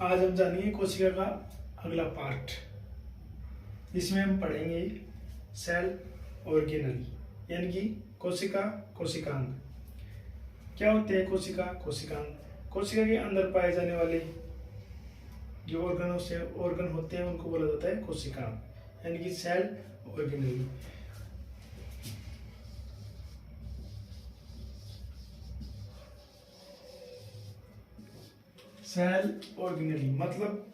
आज हम जानेंगे कोशिका का अगला पार्ट। इसमें हम पढ़ेंगे सेल ऑर्गेनल यानी कि कोशिका कोशिकांग। क्या होते हैं कोशिका कोशिकांग? कोशिका के अंदर पाए जाने वाले जो ऑर्गन होते हैं उनको बोला जाता है कोशिकांग यानी कि सेल ऑर्गेनल। सेल ऑर्गेनली मतलब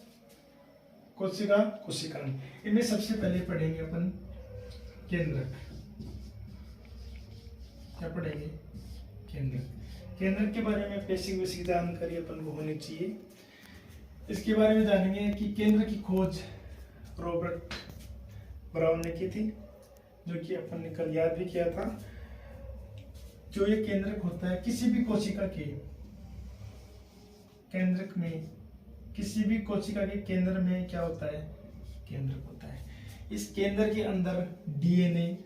कोशिका कोशिकांग। इनमें सबसे पहले पढ़ेंगे अपन केंद्रक। क्या पढ़ेंगे? केंद्रक। केंद्रक के बारे में बेसिक जानकारी अपन को होनी चाहिए। इसके बारे में जानेंगे कि केंद्र की खोज रॉबर्ट ब्राउन ने की थी, जो कि अपन ने कल याद भी किया था। जो ये केंद्रक होता है किसी भी कोशिका के केंद्रक में, किसी भी कोशिका के केंद्र में क्या होता है? केंद्रक होता है। इस केंद्र के अंदर डीएनए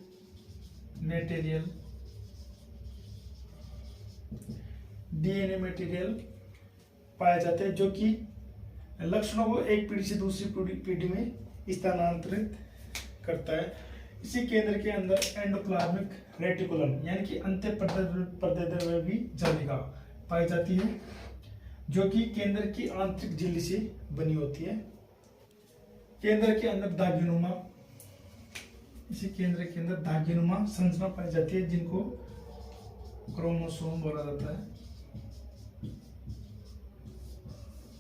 मटेरियल पाए जाते हैं, जो कि लक्षणों को एक पीढ़ी से दूसरी पीढ़ी में स्थानांतरित करता है। इसी केंद्र के अंदर एंडोप्लाज्मिक रेटिकुलम यानी कि अंत्य पर्देद्रव्य जालिका पाई जाती है, जो कि केंद्र की आंतरिक झिल्ली से बनी होती है। केंद्र के अंदर दागीनुमा, इसी केंद्र के अंदर दागीनुमा संरचना पाई जाती है, जिनको क्रोमोसोम बोला जाता है।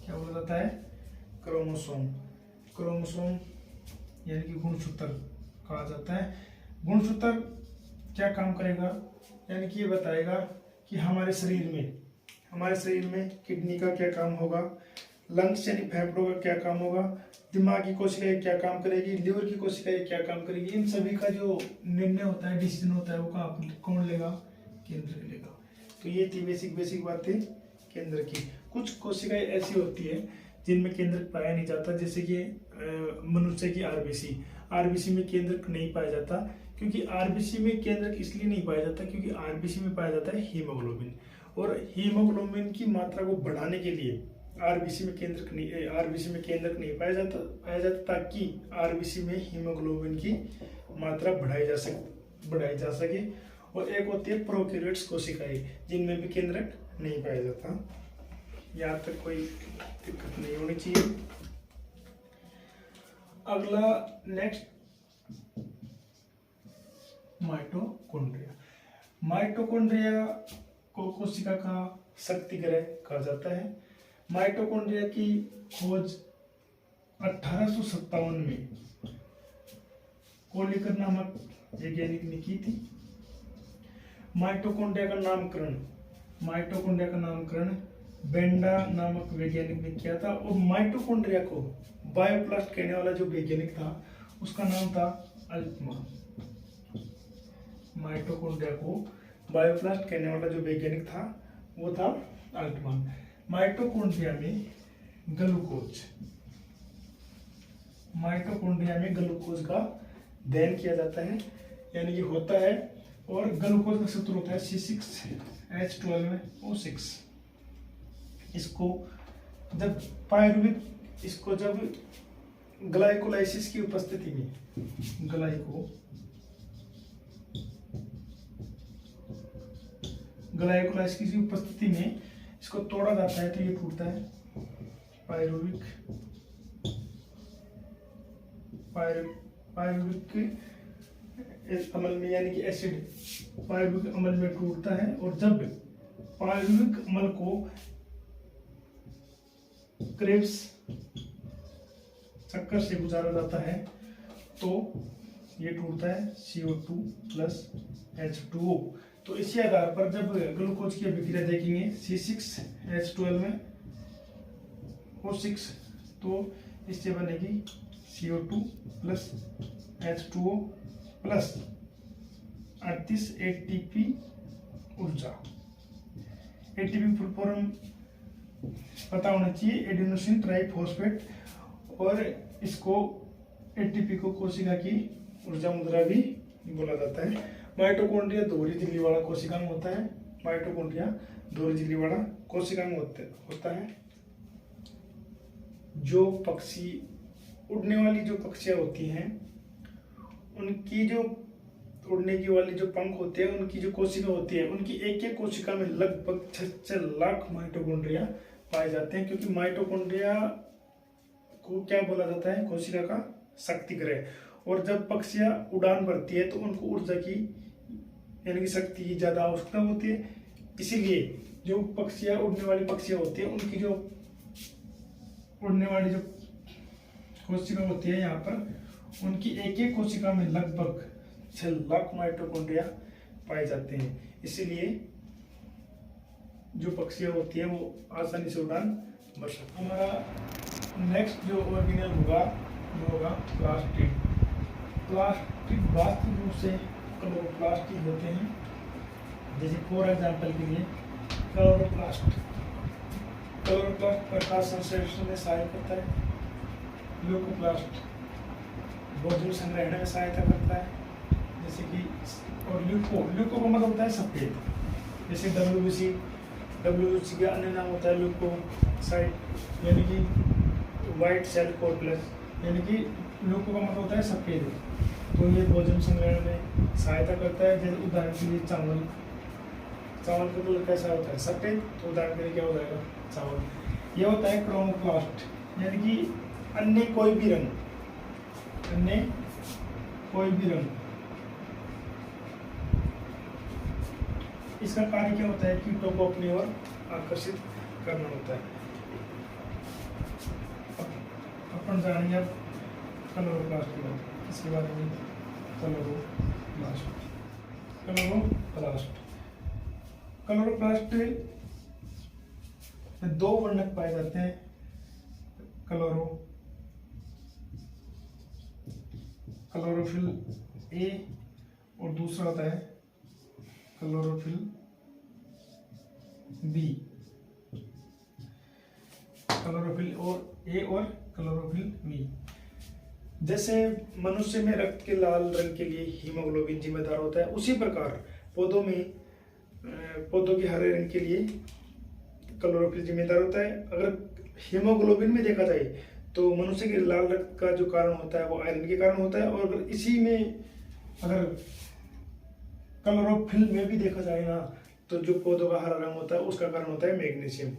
क्या बोला जाता है? क्रोमोसोम। क्रोमोसोम यानी कि गुणसूत्र कहा जाता है। गुणसूत्र क्या काम करेगा? यानी कि ये बताएगा कि हमारे शरीर में किडनी का क्या काम होगा, लंग्स यानी फेफड़ों का क्या काम होगा, दिमाग की कोशिकाएं क्या काम करेगी, लिवर की कोशिकाएं क्या काम करेगी। इन सभी का जो निर्णय होता है, डिसीजन होता है, वो कौन लेगा? केंद्र लेगा। तो ये थी बेसिक बातें केंद्र की। कुछ कोशिकाएं ऐसी होती है जिनमें केंद्र पाया नहीं जाता, जैसे कि मनुष्य की आरबीसी में केंद्रक नहीं पाया जाता। क्योंकि आरबीसी में केंद्रक इसलिए नहीं पाया जाता क्योंकि आरबीसी में पाया जाता है हीमोग्लोबिन, और हीमोग्लोबिन की मात्रा को बढ़ाने के लिए आरबीसी में केंद्रक नहीं पाया जाता ताकि आरबीसी में हीमोग्लोबिन की मात्रा बढ़ाई जा सके। और एक होती है प्रोकैरियोट्स कोशिकाएं, जिनमें भी केंद्रक नहीं पाया जाता। यहाँ तक कोई दिक्कत नहीं होनी चाहिए। अगला नेक्स्ट माइटोकॉन्ड्रिया को कोशिका का शक्ति गृह कहा जाता है। माइटोकॉन्ड्रिया की खोज 1857 में कोलिकर नामक वैज्ञानिक ने की थी। माइटोकॉन्ड्रिया का नामकरण बेंडा नामक वैज्ञानिक ने किया था। और माइटोकॉन्ड्रिया को बायोप्लास्ट कहने वाला जो वैज्ञानिक था उसका नाम था अल्टमान। माइटोकॉन्ड्रिया को बायोप्लास्ट कहने वाला जो वैज्ञानिक था वो था अल्टमान। माइटोकॉन्ड्रिया में ग्लूकोज का दहन किया जाता है, यानी कि होता है। और ग्लूकोज का सूत्र होता है C6H12O6। इसको जब ग्लाइकोलाइसिस की उपस्थिति में ग्लाइकोलाइसिस की उपस्थिति में इसको तोड़ा जाता है, तो ये टूटता है पायरुविक अम्ल में, यानी कि एसिड पायरुविक अम्ल में टूटता है। और जब पायरुविक अम्ल को क्रेब्स चक्कर से गुजारा जाता है तो ये टूटता है CO2 प्लस H2O। तो इसी आधार पर जब ग्लूकोज की अभिक्रिया देखेंगे C6H12O6, तो इससे बनेगी CO2 plus H2O plus 38 ATP ऊर्जा। ATP फुल फॉर्म पता होना चाहिए, एडेनोसिन ट्राइफॉस्फेट। और इसको ATP को कोशिका की ऊर्जा मुद्रा भी बोला जाता है। माइटोकॉन्ड्रिया दोहरी झिल्ली वाला कोशिकांग होता है। होता है। जो पक्षी उड़ने वाली जो पक्षियां होती हैं उनकी जो उड़ने की वाली जो पंख होते हैं उनकी जो कोशिका होती है उनकी एक एक कोशिका में लगभग 6 लाख माइटोकॉन्ड्रिया पाए जाते हैं, क्योंकि माइटोकॉन्ड्रिया को क्या बोला जाता है, कोशिका का शक्ति ग्रह। और जब पक्षियां उड़ान भरती है तो उनको ऊर्जा की यानी कि शक्ति की ज्यादा आवश्यकता होती है, इसीलिए जो पक्षियां उड़ने वाली पक्षियां होती है उनकी जो उड़ने वाली जो कोशिका होती है यहाँ पर उनकी एक एक कोशिका में लगभग 6 लाख माइटोकॉन्ड्रिया पाए जाते हैं। इसीलिए जो पक्षियां होती है वो आसानी से उड़ान भर सकती है। हमारा नेक्स्ट जो ऑर्गेनल होगा वो होगा प्लास्टिड। प्लास्टिड वास्तविक रूप से क्लोरोप्लास्ट होते हैं। जैसे फॉर एग्जाम्पल के लिए क्लोरोप्लास्ट प्रकाश संश्लेषण में सहायता करता है। ल्यूकोप्लास्ट भोजन संग्रहण में सहायता करता है, जैसे कि और ल्यूको का मतलब होता है सफेद, जैसे डब्ल्यूबीसी का अन्य नाम होता है ल्यूकोसाइट यानी कि व्हाइट सेल कॉर्पस, यानी कि ल्यूको का मतलब होता है सफेद। तो ये भोजन संग्रहण में सहायता करता है। जैसे उदाहरण के लिए चावल का कलर कैसा होता है, सफेद, तो उदाहरण के लिए क्या हो जाएगा, चावल। ये होता है क्रोमोप्लास्ट, यानी कि अन्य कोई भी रंग इसका कार्य क्या होता है, कीटों को अपनी ओर आकर्षित करना होता है। अपन जानेंगे अब क्लोरोप्लास्ट के बारे इसके बारे में। क्लोरोप्लास्ट में दो वर्णक पाए जाते हैं, क्लोरोफिल ए और दूसरा होता है क्लोरोफिल बी। क्लोरोफिल और ए और क्लोरोफिल बी। जैसे मनुष्य में रक्त के लाल रंग के लिए हीमोग्लोबिन जिम्मेदार होता है, उसी प्रकार पौधों के हरे रंग के लिए क्लोरोफिल जिम्मेदार होता है। अगर हीमोग्लोबिन में देखा जाए तो मनुष्य के लाल रक्त का जो कारण होता है वो आयरन के कारण होता है, और अगर इसी में अगर क्लोरोफिल में भी देखा जाए ना तो जो पौधों का हरा रंग होता है उसका कारण होता है मैग्नीशियम।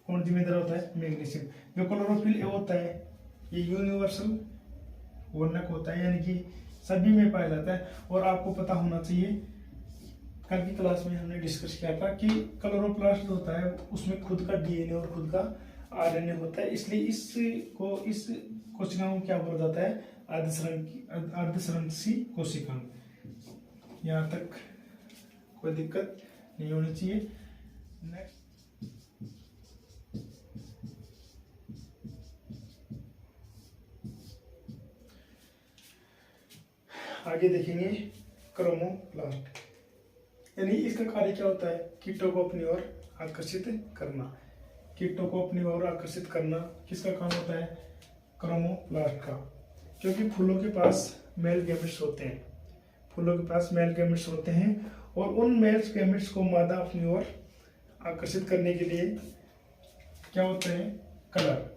कौन जिम्मेदार होता है, मैग्नीशियम। जो क्लोरोफिल ए होता है ये यूनिवर्सल वर्णक होता है, यानी कि सभी में पाया जाता है। और आपको पता होना चाहिए, कल की क्लास में हमने डिस्कस किया था कि क्लोरोप्लास्ट होता है उसमें खुद का डीएनए और खुद का आरएनए होता है, इसलिए इस कोशिका को क्या बोला जाता है, अर्धसंरक्षी कोशिका। यहाँ तक कोई दिक्कत नहीं होनी चाहिए। नेक्स्ट आगे देखेंगे क्रोमोप्लास्ट, यानी इसका कार्य क्या होता है, कीटों को अपनी ओर आकर्षित करना। कीटों को अपनी ओर आकर्षित करना किसका काम होता है, क्रोमोप्लास्ट का। क्योंकि फूलों के पास मेल गैमेट्स होते हैं, और उन मेल गैमेट्स को मादा अपनी ओर आकर्षित करने के लिए क्या होते हैं, कलर।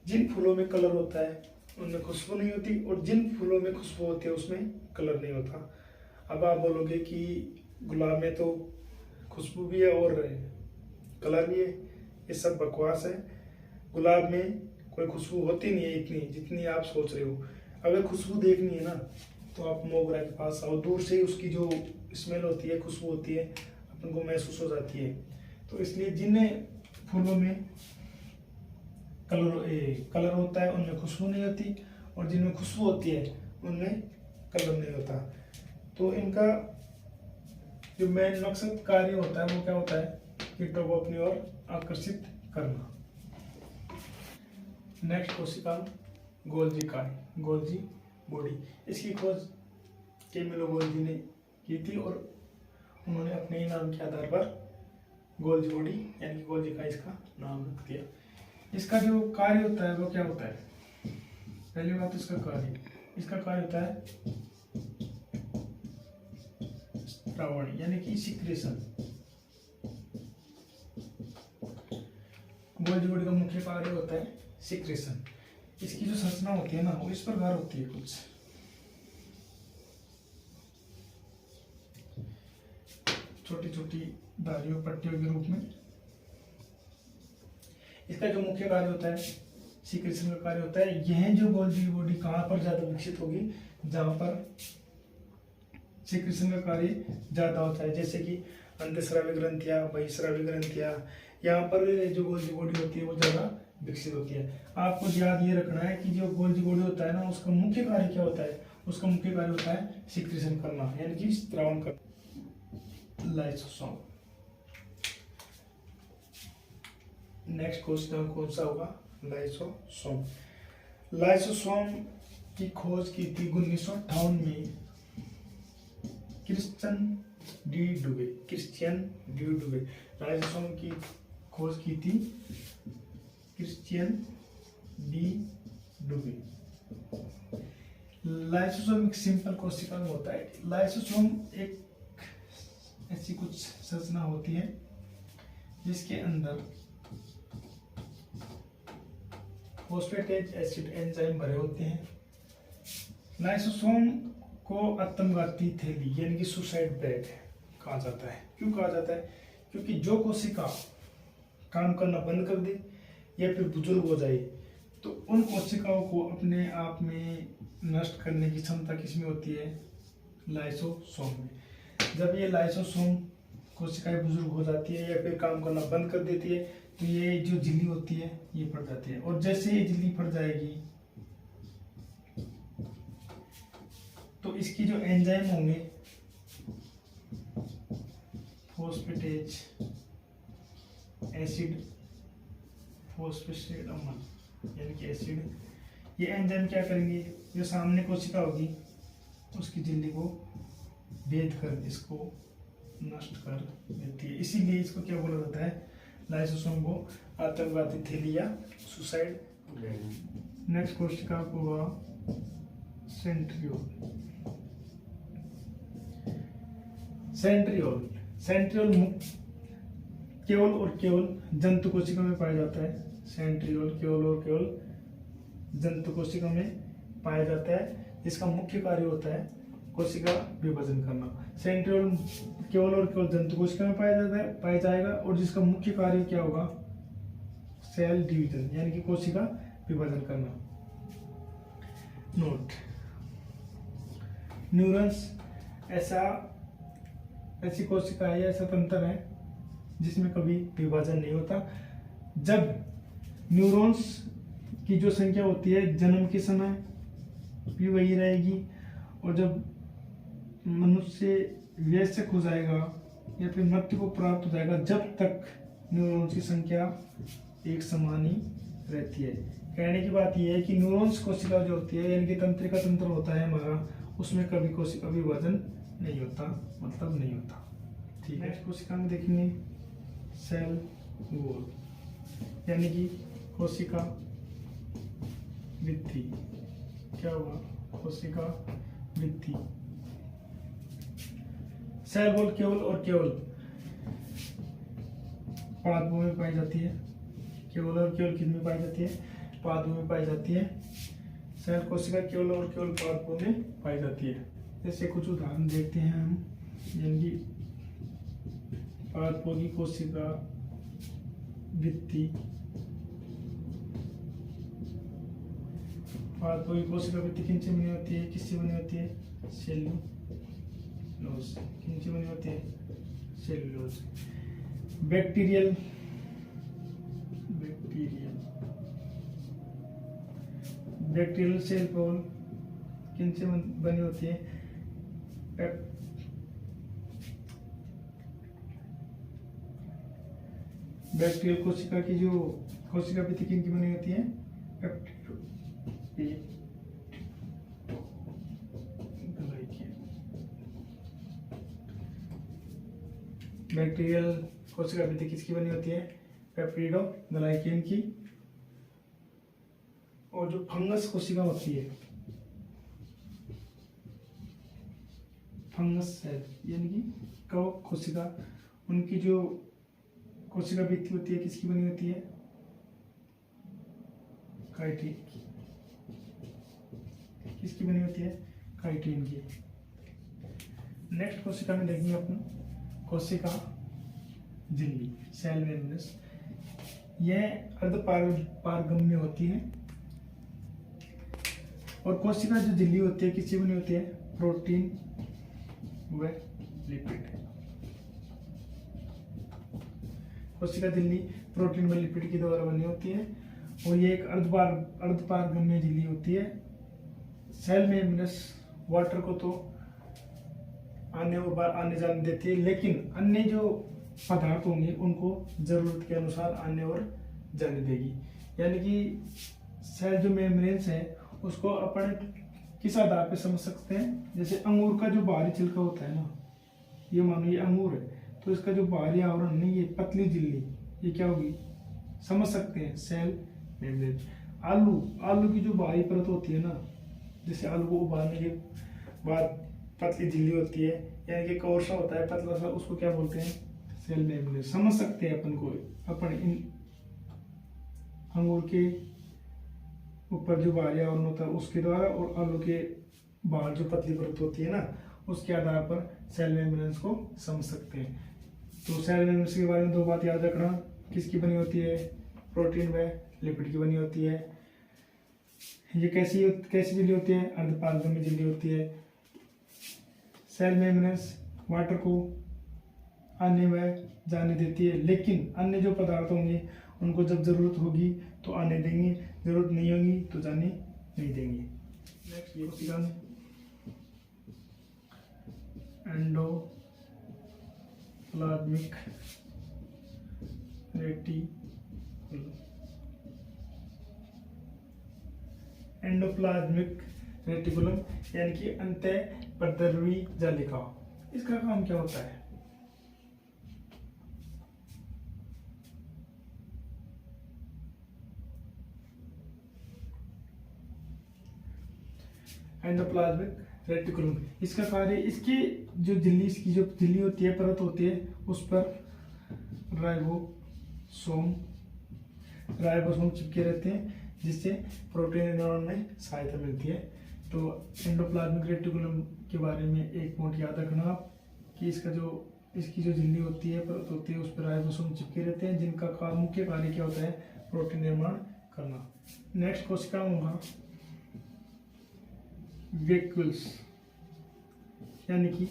जिन फूलों में कलर होता है उनमें खुशबू नहीं होती, और जिन फूलों में खुशबू होती है उसमें कलर नहीं होता। अब आप बोलोगे कि गुलाब में तो खुशबू भी है और कलर भी है, ये सब बकवास है। गुलाब में कोई खुशबू होती नहीं है इतनी जितनी आप सोच रहे हो। अगर खुशबू देखनी है ना तो आप मोगरा के पास आओ, दूर से ही उसकी जो स्मेल होती है, खुशबू होती है, अपन को महसूस हो जाती है। तो इसलिए जिन फूलों में कलर होता है उनमें खुशबू नहीं होती, और जिनमें खुशबू होती है उनमें कलर नहीं होता। तो इनका जो मेन मकसद कार्य होता है वो क्या होता है, कीटों को अपनी ओर आकर्षित करना। नेक्स्ट कोशिका गोल्जी बॉडी। इसकी खोज कैमिलो गोल्जी ने की थी, और उन्होंने अपने ही नाम के आधार पर गोल्जी बॉडी यानी कि गोल्जी का इसका नाम रख दिया। इसका जो कार्य होता है वो क्या होता है, पहली बात इसका कार्य होता है स्रावण यानी कि सिक्रेशन। गोल्जी बॉडी का मुख्य कार्य होता है सिक्रेशन। इसकी जो संरचना होती है ना वो इस प्रकार होती है कुछ, छोटी छोटी धारियों पट्टियों के रूप में। इसका जो मुख्य कार्य होता है सिक्रेशन का कार्य होता है। यह जो गोल्जी बॉडी कहाँ पर ज्यादा विकसित होगी, जहां पर सिक्रेशन का कार्य ज्यादा होता है, जैसे कि अंतःस्रावी ग्रंथियां, बहिःस्रावी ग्रंथियां, यहाँ पर जो गोल्जी बॉडी होती है वो ज्यादा विकसित होती है। आपको याद ये रखना है कि जो गोल्जी बॉडी होता है ना उसका मुख्य कार्य क्या होता है, उसका मुख्य कार्य होता है सिक्रेशन करना, यानी कि स्त्रावन करना, लाइसोसोम। नेक्स्ट क्वेश्चन कौन सा होगा, लाइसोसोम। लाइसोसोम की खोज की थी 1958 में क्रिश्चियन डी डुवे। लाइसोसोम की खोज की थी क्रिश्चियन डी डुवे। लाइसोसोम एक सिंपल कोशिका में होता है। लाइसोसोम एक ऐसी कुछ संरचना होती है जिसके अंदर फॉस्फेटेज एसिड एंजाइम भरे होते हैं। लाइसोसोम को आत्मघाती थैली यानी कि सुसाइड बैग कहा जाता है। क्यों कहा जाता है? क्योंकि जो कोशिका काम करना बंद कर दे या फिर बुजुर्ग हो जाए तो उन कोशिकाओं को अपने आप में नष्ट करने की क्षमता किसमें होती है, लाइसोसोम में। जब ये लाइसोसोम कोशिकाएं बुजुर्ग हो जाती है या फिर काम करना बंद कर देती है तो ये जो झिल्ली होती है ये फट जाती है, और जैसे ये झिल्ली फट जाएगी तो इसकी जो एंजाइम होंगे फॉस्फेटेज एसिड फॉस्फेटेड अम्ल यानी कि एसिड, ये एंजाइम क्या करेंगे, जो सामने कोशिका होगी उसकी झिल्ली को भेद कर इसको नष्ट कर देती है। इसीलिए इसको क्या बोला जाता है, लाइसोसोम को आत्मघाती थैली या सुसाइड। नेक्स्ट कोशिका को होगा सेंट्रियोल। सेंट्रियोल केवल और केवल जंतु कोशिका में पाया जाता है। सेंट्रियोल केवल और केवल जंतु कोशिका में पाया जाता है, जिसका मुख्य कार्य होता है कोशिका विभाजन करना। सेंट्रियोल केवल और केवल जंतु कोशिका में पाया जाएगा और जिसका मुख्य कार्य क्या होगा, सेल डिवीजन यानी कि कोशिका विभाजन करना। नोट, न्यूरॉन्स ऐसी कोशिका है, ऐसा तंत्र है जिसमें कभी विभाजन नहीं होता। जब न्यूरॉन्स की जो संख्या होती है जन्म के समय भी वही रहेगी, और जब मनुष्य वयस्क हो जाएगा या फिर मृत्यु को प्राप्त हो जाएगा, जब तक न्यूरॉन्स की संख्या एक समान ही रहती है। कहने की बात यह है कि न्यूरॉन्स कोशिका जो होती है यानी कि तंत्रिका तंत्र होता है हमारा, उसमें कभी कोशिका विभाजन नहीं होता, मतलब नहीं होता। ठीक है, कोशिका में देखेंगे सेल वॉल यानी कि कोशिका भित्ति। क्या हुआ, कोशिका भित्ति। सेल वॉल केवल और केवल पादपों में पाई जाती है। केवल और केवल किन में पाई जाती है, पादपों में पाई जाती है। सेल कोशिका केवल और केवल पादपों में पाई जाती है। जैसे कुछ उदाहरण देखते हैं हम, यानी कि पादपों की कोशिका भित्ति। पादपों की कोशिका भित्ति किनसे बनी होती है, किससे बनी होती है, सेल्यूलोज। किनसे बनी होती है, सेल्यूलोज। बैक्टीरियल सेल वॉल किनसे बनी होती है, बैक्टीरियल कोशिका की जो कोशिका भित्ति किनकी बनी होती है, बैक्टीरियल कोशिका भित्ति किसकी बनी होती है, पेप्टिडोग्लाइकेन की। और जो फंगस कोशिका होती है, फंगस सेल यानी कि कवक कोशिका, उनकी जो कोशिका भित्ति होती है किसकी बनी होती है, काइटिन की। किसकी बनी होती है? काइटिन की। नेक्स्ट कोशिका में देखेंगे अपन कोशिका झिल्ली, सेल मेम्ब्रेन। यह अर्धपारगम्य होती है और कोशिका जो झिल्ली होती है किससे बनी होती है? प्रोटीन व लिपिड। कोशिका झिल्ली प्रोटीन व लिपिड के द्वारा बनी होती है और ये एक अर्धपारगम्य झिल्ली होती है। सेल मेम्ब्रेन वाटर को तो आने जाने देती है, लेकिन अन्य जो पदार्थ होंगे उनको जरूरत के अनुसार आने और जाने देगी। यानी कि सेल जो मेम्ब्रेन्स है उसको अपन किस आधार पे समझ सकते हैं? जैसे अंगूर का जो बाहरी छिलका होता है ना, ये मानो ये अंगूर है, तो इसका जो बाहरी आवरण नहीं, ये पतली झिल्ली, ये क्या होगी? समझ सकते हैं सेल मेम्ब्रेन। आलू की जो बाहरी परत होती है ना, जैसे आलू को उबालने के बाद पतली झिल्ली होती है, यानी कि कवर सा होता है पतला सा, उसको क्या बोलते हैं? Cell membrane. समझ सकते हैं अपन इन अंगूर के ऊपर जो बाहरी आवरण होता है उसके द्वारा और आलू के बाहर जो पतली परत होती है ना, उसके आधार पर सेल मेम्ब्रेन को समझ सकते हैं। तो सेल मेम्ब्रेन के बारे में दो बात याद रखना, किसकी बनी होती है? प्रोटीन व लिपिड की बनी होती है। ये कैसी झिल्ली होती है? अर्धपारगम्य झिल्ली होती है। सेल मेम्ब्रेन वाटर को आने व जाने देती है, लेकिन अन्य जो पदार्थ होंगे उनको जब जरूरत होगी तो आने देंगे, जरूरत नहीं होगी तो जाने नहीं देंगे। नेक्स्ट ये कोशिका में एंडोप्लाज्मिक रेटिकुलम। एंडोप्लाज्मिक रेटिकुलम यानी कि अंतःपरिधीय जालिका। इसका काम क्या होता है? एंडोप्लाज्मिक रेटिकुलम, इसका कार्य, इसकी जो झिल्ली होती है, परत होती है, उस पर राइबोसोम चिपके रहते हैं, जिससे प्रोटीन निर्माण में सहायता मिलती है। तो एंडोप्लाज्मिक रेटिकुलम के बारे में एक पॉइंट याद रखना आप कि इसकी जो झिल्ली होती है, परत होती है, उस पर राइबोसोम चिपके रहते हैं, जिनका मुख्य कार्य क्या होता है? प्रोटीन निर्माण करना। नेक्स्ट कोशिका होगा वैक्यूल्स, यानी कि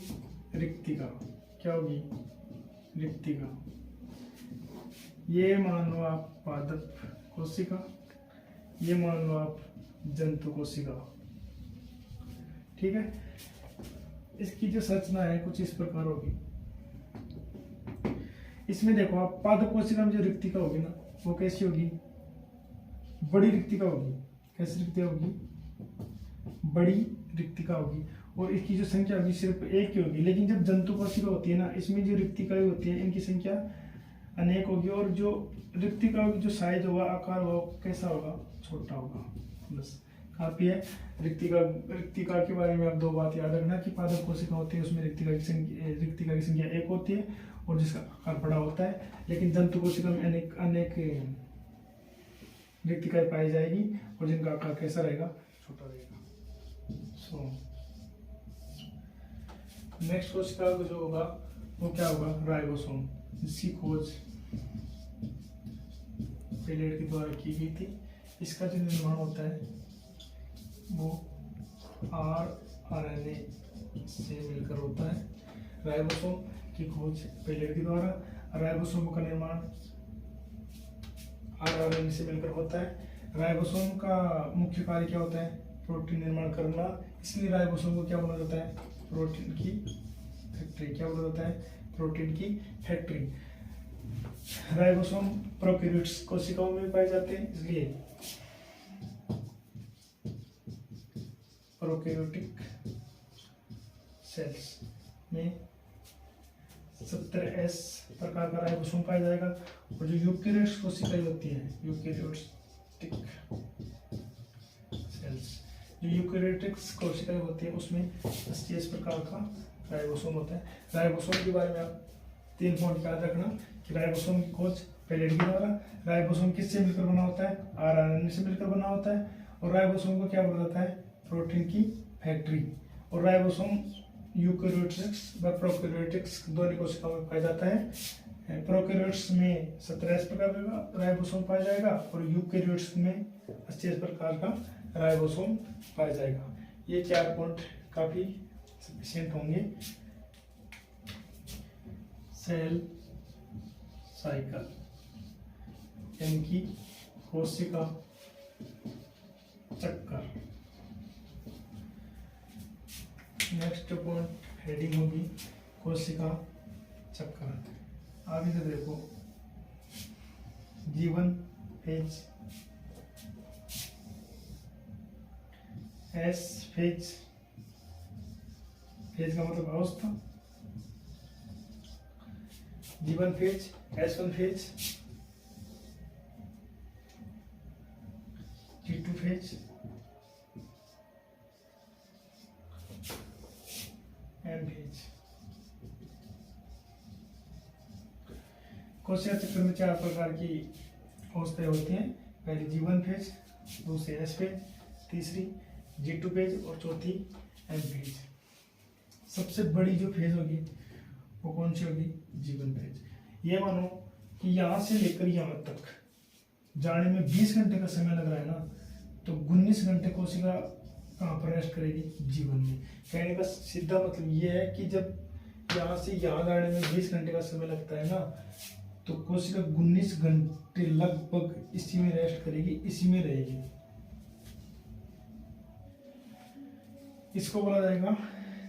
रिक्तिका। क्या होगी? रिक्तिका। ये मान लो आप पादप कोशिका, ये मान लो आप जंतु कोशिका। ठीक है, इसकी जो संरचना है कुछ इस प्रकार होगी। इसमें देखो आप, पादप कोशिका में जो रिक्तिका होगी ना, वो कैसी होगी? बड़ी रिक्तिका होगी। कैसी रिक्तिका होगी? बड़ी रिक्तिका होगी और इसकी जो संख्या होगी सिर्फ एक ही होगी। लेकिन जब जंतु कोशिका होती है ना, इसमें जो रिक्तिकाएं होती है इनकी संख्या अनेक होगी और जो रिक्तिका की जो साइज होगा, आकार होगा, कैसा होगा? छोटा होगा। बस काफी है। रिक्तिका के बारे में आप दो बात याद रखना कि पादप कोशिका होती है, उसमें रिक्तिका की संख्या एक होती है और जिसका आकार बड़ा होता है। लेकिन जंतु कोशिका में अनेक रिक्तिकाएं पाई जाएगी और जिनका आकार कैसा रहेगा? छोटा रहेगा। नेक्स्ट कोशिका जो होगा वो क्या होगा? राइबोसोम, जिसकी खोज पेलेट के द्वारा की गई थी। इसका जो निर्माण होता है वो आरएनए से मिलकर होता है। राइबोसोम की खोज पेलेट के द्वारा, राइबोसोम का निर्माण आरएनए से मिलकर होता है। राइबोसोम का मुख्य कार्य क्या होता है? प्रोटीन निर्माण करना। इसलिए राइबोसोम को क्या बोला जाता है? प्रोटीन की फैक्ट्री। क्या बोला जाता है? प्रोटीन की फैक्ट्री। राइबोसोम प्रोकैरियोट्स कोशिकाओं में पाए जाते हैं, इसलिए प्रोकैरियोटिक सेल्स में 70S प्रकार का राइबोसोम पाया जाएगा। और जो यूकेरियोट्स कोशिकाएं होती हैं, यूकेरियोटिक सेल्स, जो यूकेरियोटिक कोशिकाएं होती है उसमें 80S प्रकार का राइबोसोम होता है। राइबोसोम के बारे में आप 3 पॉइंट याद रखना कि राइबोसोम की खोज पेलेट के द्वारा। राइबोसोम किससे मिलकर बना होता है? आरएनए से मिलकर बना होता है। और राइबोसोम को क्या बोला जाता है? प्रोटीन की फैक्ट्री। और राइबोसोम यूकेरियोट्स व प्रोकैरियोट्स दोनों कोशिकाओं में पाया जाता है। प्रोकैरियोट्स में 17 प्रकार का राइबोसोम पाया जाएगा और यूकेरियोट्स में 80 प्रकार का राइबोसोम पाया जाएगा। ये 4 पॉइंट काफी सफिशिएंट होंगे सेल साइकिल यानी कि कोशिका चक्कर। नेक्स्ट पॉइंट हेडिंग होगी कोशिका चक्कर। आगे से देखो जीवन फेज, एस फेज, फेज का मतलब अवस्था, जीवन phase, S1 phase, G2 phase, M phase. कोशिका चक्र में 4 प्रकार की अवस्थाएं होती हैं। पहली जीवन फेज, दूसरी S फेज, तीसरी G2 फेज और चौथी M फेज। सबसे बड़ी जो फेज होगी वो कौन सी होगी? जीवन फेज। ये मानो कि यहां से लेकर यहां तक जाने में 20 घंटे का समय लग रहा है ना, तो 19 घंटे कोशिका कहां पर रेस्ट करेगी? जीवन में। कहने का सीधा मतलब ये है कि जब यहां से यहां जाने में 20 घंटे का समय लगता है ना, तो कोशिका 19 घंटे लगभग इसी में रेस्ट करेगी, इसी में रहेगी। इसको बोला जाएगा,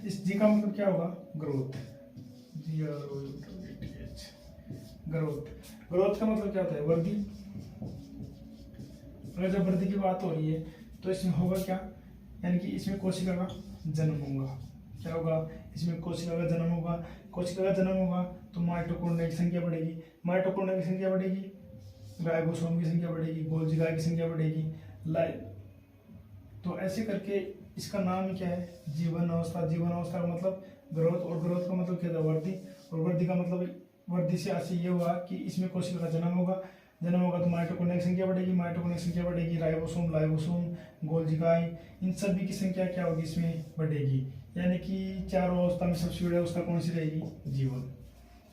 इस जी का मतलब क्या होगा? ग्रोथ। ग्रोथ। ग्रोथ का मतलब क्या होता है? वृद्धि। अगर जब वृद्धि की बात हो रही है तो इसमें होगा क्या? यानी कि इसमें कोशिका का जन्म होगा। क्या होगा? इसमें कोशिका का जन्म होगा। कोशिका का जन्म होगा तो माइटोकॉन्ड्रिया की संख्या बढ़ेगी। माइटोकॉन्ड्रिया की संख्या बढ़ेगी, राइबोसोम की संख्या बढ़ेगी, गोल्गी की संख्या बढ़ेगी। तो ऐसे करके इसका नाम ही क्या है? जीवन अवस्था। जीवन अवस्था का मतलब ग्रोथ, और ग्रोथ का मतलब क्या था? वृद्धि। और वृद्धि का मतलब, वृद्धि से आशय ये हुआ कि इसमें कोशिका का जन्म होगा। जन्म होगा तो माइटोकॉन्ड्रिया की संख्या बढ़ेगी, माइटोकॉन्ड्रिया की संख्या बढ़ेगी, राइबोसोम, लाइबोसोम, गोल्गी, इन सभी की संख्या क्या होगी? इसमें बढ़ेगी। यानी कि चारों अवस्था में सबसे बड़ी अवस्था कौन सी रहेगी? जीवन।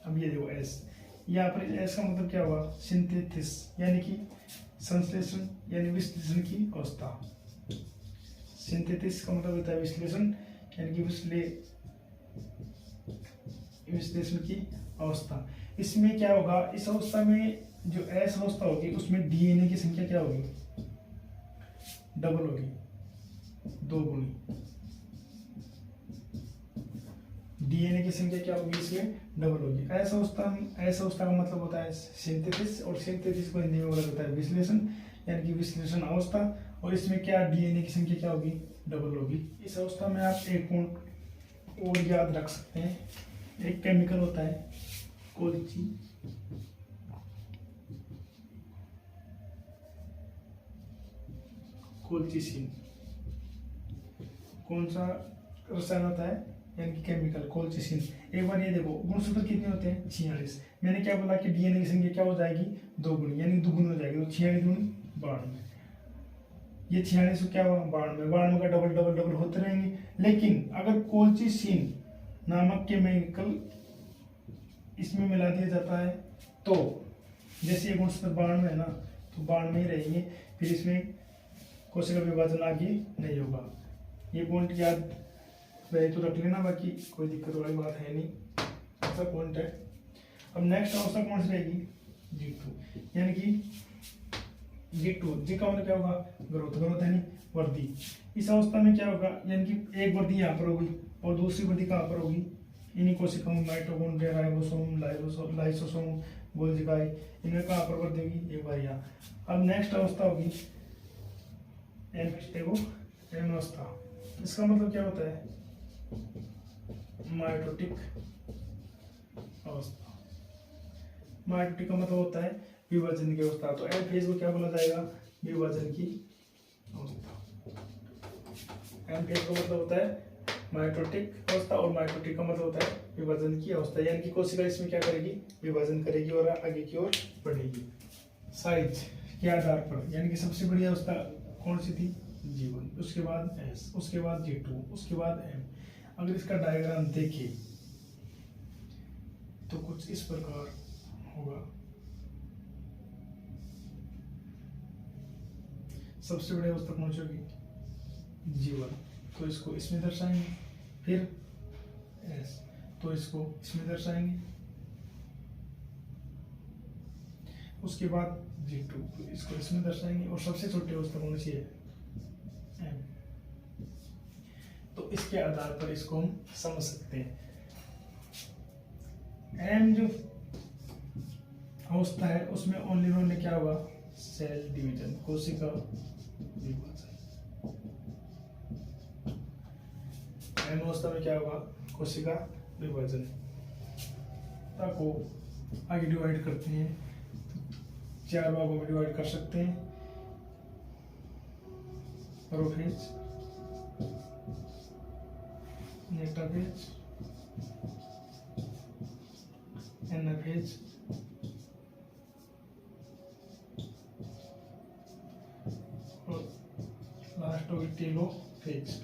अब ये देखो एस, यहाँ पर एस का मतलब क्या हुआ? सिंथेसिस, यानी कि संश्लेषण यानी विश्लेषण की अवस्था। सिंथेसिस का मतलब होता है विश्लेषण, यानी कि विश्लेषण की अवस्था। इसमें क्या होगा? इस अवस्था में जो एस अवस्था होगी उसमें डीएनए की संख्या क्या होगी? डबल होगी, 2 गुनी। डीएनए की संख्या क्या होगी? इसमें डबल होगी। एस अवस्था का मतलब होता है सिंथेसिस, और सिंथेसिस को हिंदी में बोला जाता है विश्लेषण, यानी कि विश्लेषण अवस्था। और इसमें क्या डीएनए की संख्या क्या होगी? डबल होगी। इस अवस्था में आप एक पॉइंट और याद रख सकते हैं, एक केमिकल होता है कोल्चिसिन। कौन सा रसायन होता है? यानी कि केमिकल कोल्चिसिन। एक बार ये देखो, गुणसूत्र कितने होते हैं? 46। मैंने क्या बोला कि डीएनए की संख्या क्या हो जाएगी? 2 गुनी, यानी 2 गुनी हो जाएगी। तो 46 गुनी 92। ये 46 क्या हुआ? 92। 92 का डबल डबल डबल होते रहेंगे। लेकिन अगर कोल्चिसिन नामक केमिकल इसमें मिला दिया जाता है तो, जैसे ये गुणसूत्र 92 है ना, तो 92 ही रहेंगे। फिर इसमें कोशिका विभाजन आगे नहीं होगा। ये पॉइंट याद वही तो रख लेना, बाकी कोई दिक्कत वाली बात है नहीं, ऐसा पॉइंट है। अब नेक्स्ट अवस्था कौन सी रहेगी? G2, यानी कि G2, जी का मतलब क्या होगा? ग्रोथ। ग्रोथ यानी वृद्धि। इस अवस्था में क्या होगा? यानी कि एक वृद्धि यहाँ पर होगी और दूसरी वृद्धि कहाँ पर होगी? इन्हीं कोशिकाओं में, माइटोकॉन्ड्रिया, राइबोसोम, लाइसोसोम, गोल्गी, इनमें कहाँ पर वृद्धि होगी? एक बार यहाँ। अब नेक्स्ट अवस्था होगी एम अवस्था। इसका मतलब क्या होता है? माइटोटिक अवस्था। माइटोटिक का मतलब होता है विभाजन की अवस्था। तो एम फेज को क्या बोला जाएगा? विभाजन की अवस्था। एम फेज का मतलब होता है माइटोटिक अवस्था, और माइटोटिक का मतलब होता है विभाजन की अवस्था, यानी कि कोशिका इसमें क्या करेगी, विभाजन करेगी और आगे की ओर बढ़ेगी। साइज के आधार पर, यानी कि सबसे बड़ी अवस्था कौन सी थी, G1, उसके बाद S, उसके बाद G2, उसके बाद M। अगर इसका डायग्राम देखें तो कुछ इस प्रकार होगा। सबसे बड़ी अवस्था कौन सी होगी, G1, तो इसको इसमें दर्शाएंगे। फिर S, तो इसको इसमें दर्शाएंगे। उसके बाद G2, तो इसको इसमें दर्शाएंगे। और सबसे छोटी अवस्था कौन सी है, M। तो इसके आधार पर इसको हम समझ सकते हैं। M जो अवस्था है उसमें ओनली क्या होगा, सेल डिवीजन, कोशिका विभाजन। M अवस्था में क्या होगा, कोशिका विभाजन। को आगे डिवाइड करते हैं, 4 भागों में डिवाइड कर सकते हैं। प्रोफेज, मेटाफेज, एनाफेज, और लास्ट होगी टेलोफेज।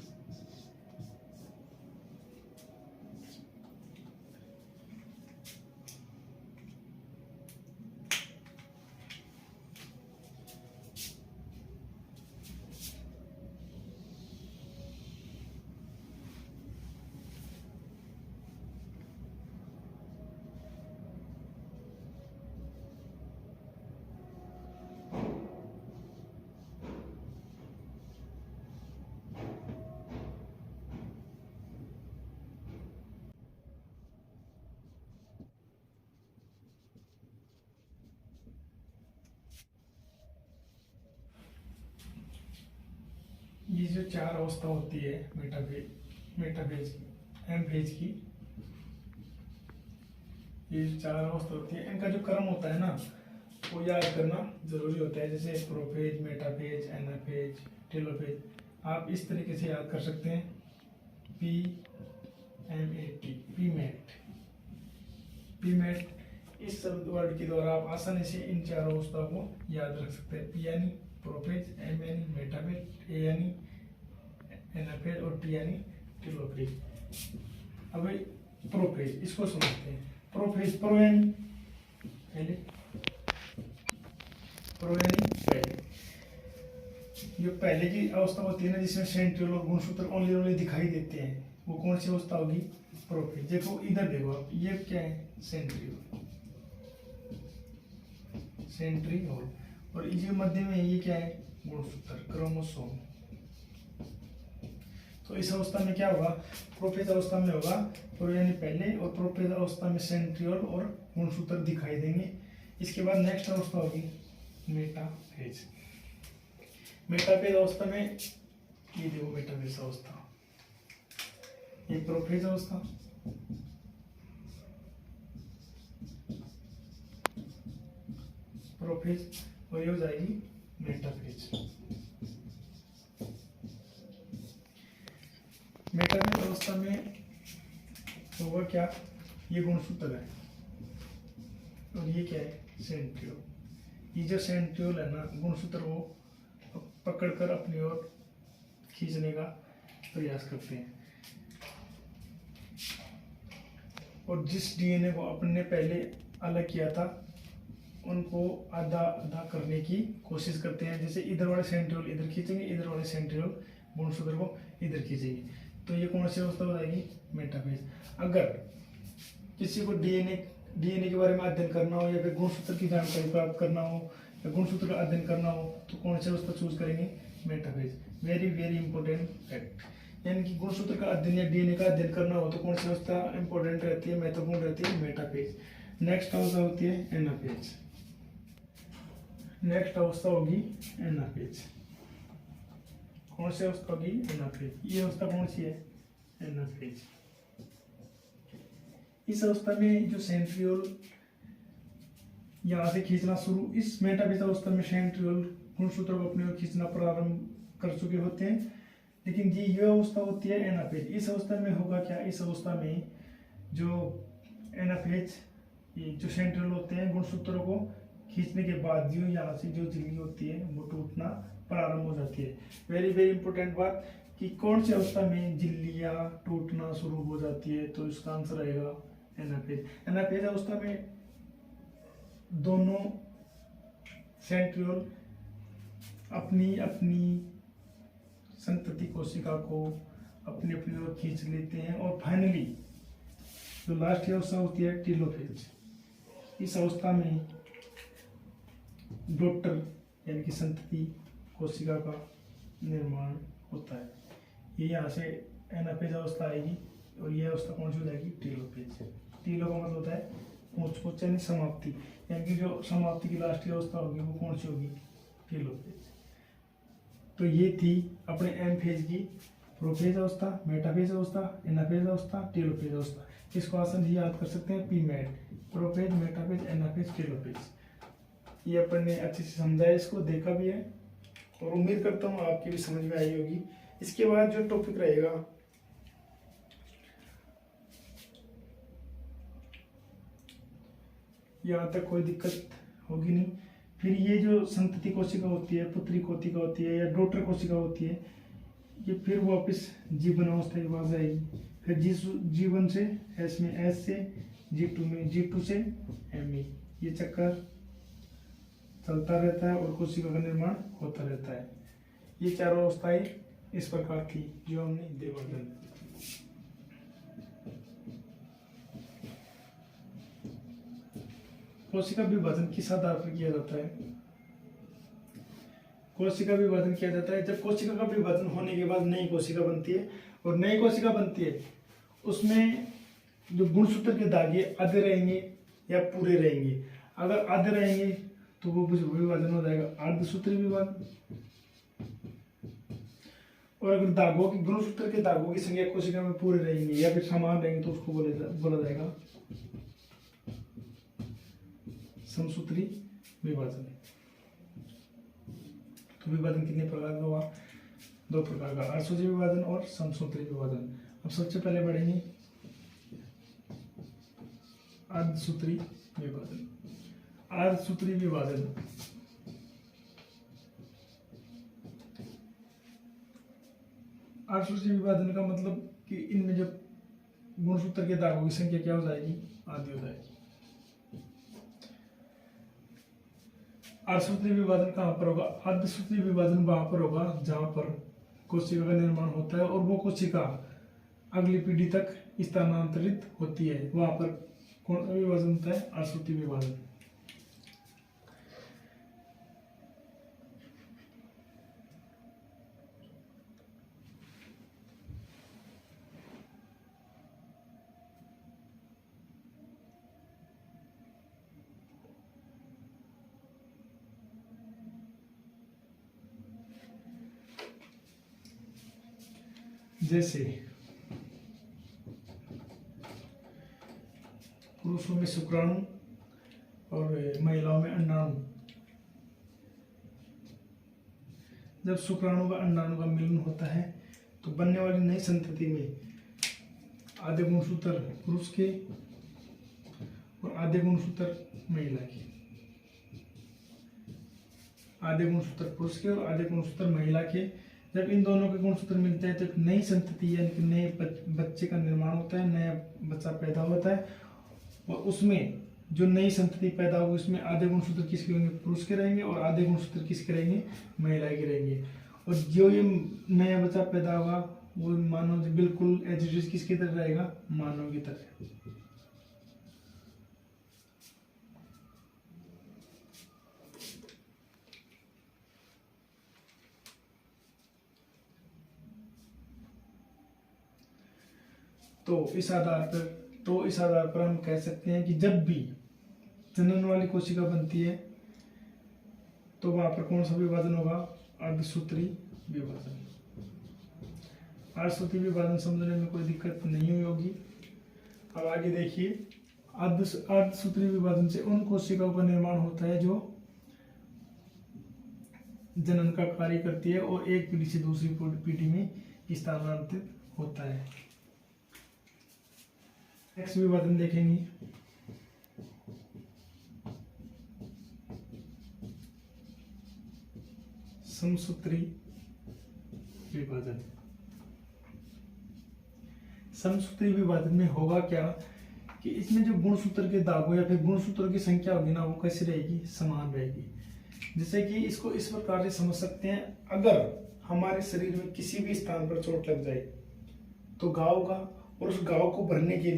ये जो 4 अवस्था होती है मेटाफेज की, एम फेज की, ये 4 अवस्था होती है, इनका जो क्रम होता है ना वो याद करना जरूरी होता है। जैसे प्रोफेज, मेटाफेज, एनाफेज, टेलोफेज, आप इस तरीके से याद कर सकते हैं। PMAT, पीमेट, इस शब्द वर्ड के द्वारा आप आसानी से इन 4 अवस्थाओं को याद रख सकते हैं। P यानी प्रोफेज, M यानी मेटाफेज, A यानी एनाफेज और T यानी टेलोफेज। अब प्रोफेज, इसको समझते हैं। प्रोफेज, प्रो यानी पहले, जो पहले की अवस्था होती है ना जिसमें सेंट्रियोल और गुणसूत्र ओनली दिखाई देते हैं, वो कौन सी अवस्था होगी, प्रोफेज। देखो इधर देखो आप, ये क्या है, सेंट्रियोल, और ये मध्य में ये क्या है, गुणसूत्र, क्रोमोसोम। तो इस अवस्था में क्या होगा, प्रोफेज अवस्था में होगा प्रो यानी पहले, और प्रोफेज अवस्था में सेंट्रियोल और गुणसूत्र दिखाई देंगे। इसके बाद नेक्स्ट अवस्था होगी मेटाफेज। मेटाफेज अवस्था में ये देखो, मेटाफेज अवस्था, ये प्रोफेज अवस्था, प्रोफेज, और ये हो जाएगी मेटाफेज। मेटाफेज अवस्था में होगा क्या, ये गुणसूत्र है और ये क्या है, सेंट्रियोल। ये जो सेंट्रियोल है ना, गुणसूत्र वो पकड़कर अपनी ओर खींचने का प्रयास करते हैं, और जिस डीएनए को अपने पहले अलग किया था उनको आधा आधा करने की कोशिश करते हैं। जैसे इधर वाले सेंट्रियोल इधर खींचेंगे, इधर वाले सेंट्रियोल गुणसूत्र को इधर खींचेंगे, तो ये कौन सी अवस्था हो जाएगी, मेटाफेज। अगर किसी को डीएनए के बारे में अध्ययन करना हो, या फिर गुणसूत्र की जानकारी प्राप्त करना हो, या गुणसूत्र का अध्ययन करना हो, तो कौन सी अवस्था चूज करेंगे, metaphase. Very very important fact. यानी कि गुणसूत्र का अध्ययन या डीएनए का अध्ययन करना हो तो कौन सी अवस्था इंपॉर्टेंट रहती है, महत्वपूर्ण रहती है, मेटाफेज। नेक्स्ट अवस्था होती है एनाफेज। नेक्स्ट अवस्था होगी एनाफेज। कौन सी अवस्था होगी, एनाफेज। ये अवस्था कौन सी है, एनाफेज। इस अवस्था में जो सेंट्रियोल यहाँ से खींचना शुरू, इस मेटाफेज अवस्था में सेंट्रियोल गुणसूत्र को अपनी ओर खींचना प्रारंभ कर चुके होते हैं। लेकिन ये अवस्था होती है एनाफेज। इस अवस्था में होगा क्या, इस अवस्था में जो एनाफेज, ये जो सेंट्रल होते हैं गुणसूत्रों को खींचने के बाद जो यहाँ से जो झिल्ली होती है वो टूटना प्रारंभ हो जाती है। वेरी वेरी इंपॉर्टेंट बात कि कौन सी अवस्था में झिल्लियाँ टूटना शुरू हो जाती है, तो इसका आंसर रहेगा एनाफेज। एनाफेज अवस्था में दोनों सेंट्रियोल अपनी अपनी संतति कोशिका को अपनी अपनी ओर खींच लेते हैं और फाइनली जो लास्ट अवस्था होती है टेलोफेज। इस अवस्था में डॉटर यानी कि संतति कोशिका का निर्माण होता है। ये यहाँ से एनाफेज अवस्था आएगी और ये अवस्था कौन सी हो जाएगी, टेलोफेज। टेलो का मतलब होता है पूछ यानी समाप्ति, यानी कि जो समाप्ति की लास्ट अवस्था होगी वो कौन सी होगी, टेलोफेज। तो ये थी अपने एम फेज की प्रोफेज अवस्था, मेटाफेज अवस्था, एनाफेज अवस्था, टेलोफेज अवस्था। इसको आसान ही याद कर सकते हैं पीमेट, प्रोफेज, मेटाफेज, एनाफेज, टेलोफेज। ये अपन ने अच्छे से समझा है, इसको देखा भी है और उम्मीद करता हूँ आपकी भी समझ में आई होगी। इसके बाद जो टॉपिक रहेगा यहाँ तक कोई दिक्कत होगी नहीं। फिर ये जो संतति कोशिका होती है, पुत्री कोशिका होती है या डॉटर कोशिका होती है, ये फिर वापस जीवन अवस्था के पास जाएगी। फिर जीवन से एस में, एस से G2 में, G2 से M में, ये चक्कर चलता रहता है और कोशिका का निर्माण होता रहता है। ये चारों अवस्थाएं इस प्रकार थी जो हमने देखा। कोशिका विभाजन किस आधार पर किया जाता है, कोशिका विभाजन किया जाता है जब कोशिका का विभाजन होने के बाद नई कोशिका बनती है, और नई कोशिका बनती है उसमें जो गुणसूत्र के धागे आधे रहेंगे या पूरे रहेंगे। अगर आधे रहेंगे तो वो विभाजन हो जाएगा अर्धसूत्री विभाजन, और अगर धागों की गुणसूत्र के धागों की संख्या कोशिका में पूरे रहेंगे या फिर समान रहेंगे तो उसको बोला जाएगा समसूत्री विभाजन। तो विभाजन कितने प्रकार का हुआ, दो प्रकार का, अर्धसूत्री विभाजन और समसूत्री विभाजन। अब सबसे पहले बढ़ेंगे अर्धसूत्री विभाजन। अर्धसूत्री विभाजन अर्धसूत्री विभाजन का मतलब कि इनमें जो गुणसूत्र के धागों की संख्या क्या हो जाएगी, आधी हो जाएगी। अर्धसूत्री विभाजन कहाँ पर होगा, अर्धसूत्री विभाजन वहां पर होगा जहां पर कोशिका का निर्माण होता है और वो कोशिका अगली पीढ़ी तक स्थानांतरित होती है, वहां पर कौन सा विभाजन होता है, अर्धसूत्री विभाजन। जैसे पुरुषों में शुक्राणु और महिलाओं में अंडाणु। जब शुक्राणु का अंडाणु का मिलन होता है तो बनने वाली नई संतति में आधे गुणसूत्र पुरुष के और आधे गुणसूत्र महिला के, आधे गुणसूत्र पुरुष के और आधे गुणसूत्र महिला के। जब इन दोनों के गुणसूत्र मिलते हैं तो एक नई संतति यानी कि नए बच्चे का निर्माण होता है, नया बच्चा पैदा होता है, और उसमें जो नई संतति पैदा होगी उसमें आधे गुणसूत्र किसके रहेंगे, पुरुष के रहेंगे, और आधे गुणसूत्र किसके रहेंगे, महिला के रहेंगे। और जो ये नया बच्चा पैदा होगा वो मानव बिल्कुल एज इट इज किसकी तरह रहेगा, मानव की तरह। तो इस आधार पर हम कह सकते हैं कि जब भी जनन वाली कोशिका बनती है तो वहां पर कौन सा विभाजन होगा, अर्धसूत्री विभाजन। अर्धसूत्री विभाजन समझने में कोई दिक्कत नहीं हुई होगी। अब आगे देखिए, अर्धसूत्री विभाजन से उन कोशिकाओं का निर्माण होता है जो जनन का कार्य करती है और एक पीढ़ी से दूसरी पीढ़ी में स्थानांतरित होता है। नेक्स्ट विभाजन देखेंगे। समसूत्री विभाजन। समसूत्री विभाजन में होगा क्या कि इसमें जो गुणसूत्र के दागों या फिर गुणसूत्रों की संख्या होगी ना, वो कैसी रहेगी, समान रहेगी। जैसे कि इसको इस प्रकार से समझ सकते हैं, अगर हमारे शरीर में किसी भी स्थान पर चोट लग जाए तो घाव होगा, और उस घाव को भरने के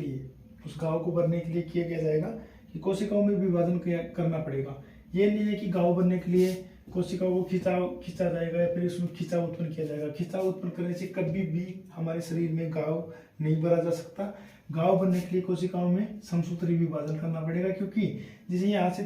लिए किया जाएगा कि कोशिकाओं में विभाजन करना पड़ेगा। ये नहीं है कि घाव भरने के लिए कोशिकाओं को खींचा जाएगा या फिर उसमें खिंचाव उत्पन्न किया जाएगा। खिंचाव उत्पन्न करने से कभी भी हमारे शरीर में घाव नहीं भरा जा सकता। घाव भरने के लिए कोशिकाओं में समसूत्री विभाजन करना पड़ेगा, क्योंकि जैसे यहाँ से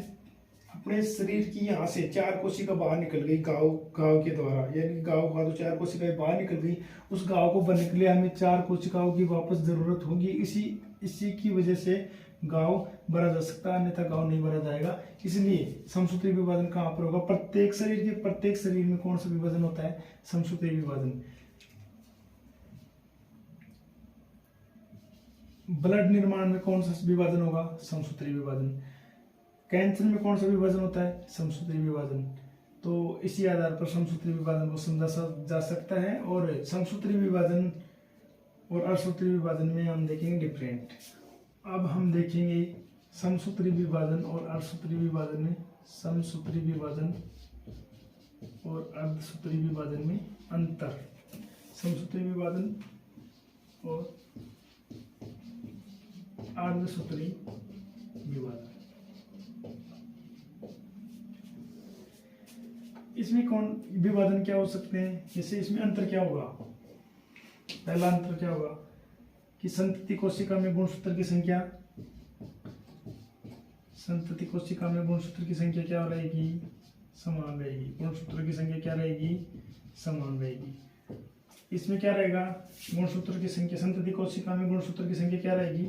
अपने शरीर की यहाँ से 4 कोशिका बाहर निकल गई घाव के द्वारा, यानी घाव हुआ तो 4 कोशिकाएं बाहर निकल गई। उस घाव को भरने के लिए हमें 4 कोशिकाओं की वापस जरूरत होगी। इसी की वजह से घाव भरा जा सकता है, अन्यथा घाव नहीं भरा जाएगा। इसलिए समसूत्री विभाजन कहाँ पर होगा, प्रत्येक शरीर में कौन सा विभाजन होता है, समसूत्री विभाजन। ब्लड निर्माण में कौन सा विभाजन होगा, समसूत्री विभाजन। कैंसर में कौन सा विभाजन होता है, समसूत्री विभाजन। तो इसी आधार पर समसूत्री विभाजन को समझा जा सकता है। और समसूत्री विभाजन और असूत्री विभाजन में हम देखेंगे डिफरेंट। अब हम देखेंगे समसूत्री विभाजन और अर्धसूत्री विभाजन में, समसूत्री विभाजन और अर्धसूत्री विभाजन में अंतर। समसूत्री विभाजन और अर्धसूत्री विभाजन, इसमें कौन विभाजन क्या हो सकते हैं। जैसे इसमें अंतर क्या होगा, पहला अंतर क्या होगा कि संतति कोशिका में गुणसूत्र की संख्या क्या रहेगी, समान रहेगी। गुणसूत्र की संख्या क्या रहेगी, समान रहेगी। इसमें क्या रहेगा, गुणसूत्र की संख्या, संतति कोशिका में गुणसूत्र की संख्या क्या रहेगी,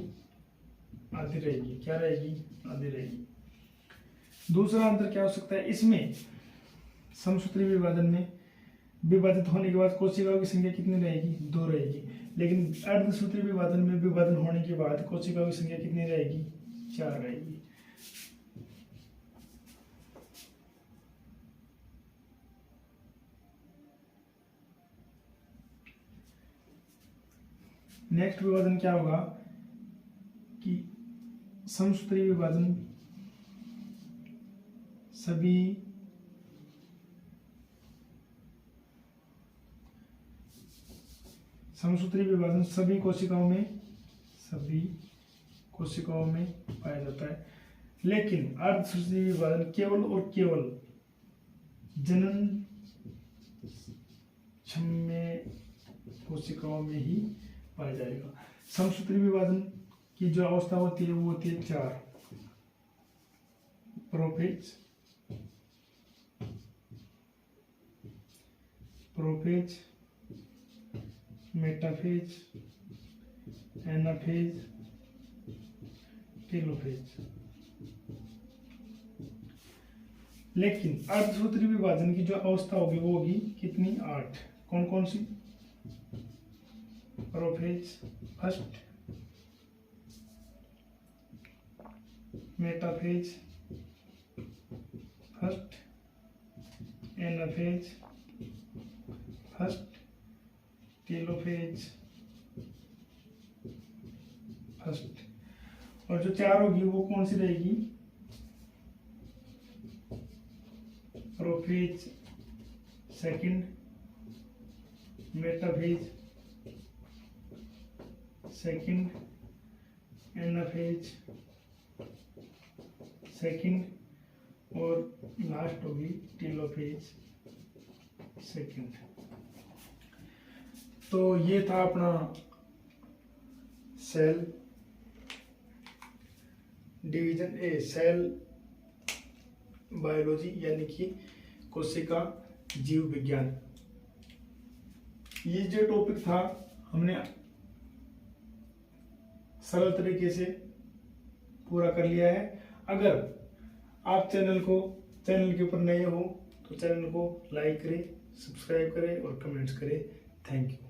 आधी रहेगी। क्या रहेगी, आधी रहेगी। दूसरा अंतर क्या हो सकता है, इसमें समसूत्री विभाजन में विभाजित होने के बाद कोशिकाओं की संख्या कितनी रहेगी, 2 रहेगी। लेकिन अर्धसूत्री विभाजन में विभाजन होने के बाद कोशिकाओं की संख्या कितनी रहेगी, 4 रहेगी। नेक्स्ट विभाजन क्या होगा कि समसूत्री विभाजन सभी कोशिकाओं में पाया जाता है। लेकिन अर्धसूत्री विभाजन केवल और केवल जनन क्षम्य कोशिकाओं में ही पाया जाएगा। समसूत्री विभाजन की जो अवस्था होती है वो होती है 4, प्रोफेज, मेटाफेज, एनाफेज, टेलोफेज। लेकिन अर्धसूत्री विभाजन की जो अवस्था होगी वो होगी कितनी, 8। कौन कौन सी, prophase first, metaphase first, anaphase first, telophase first. और जो 4 होगी वो कौन सी रहेगी, prophase second, metaphase second, anaphase second और लास्ट होगी टेलोफेज सेकंड। तो ये था अपना सेल डिवीजन सेल बायोलॉजी, यानी कि कोशिका जीव विज्ञान। ये जो टॉपिक था हमने सरल तरीके से पूरा कर लिया है। अगर आप चैनल के ऊपर नए हो तो चैनल को लाइक करें, सब्सक्राइब करें और कमेंट्स करें। Thank you.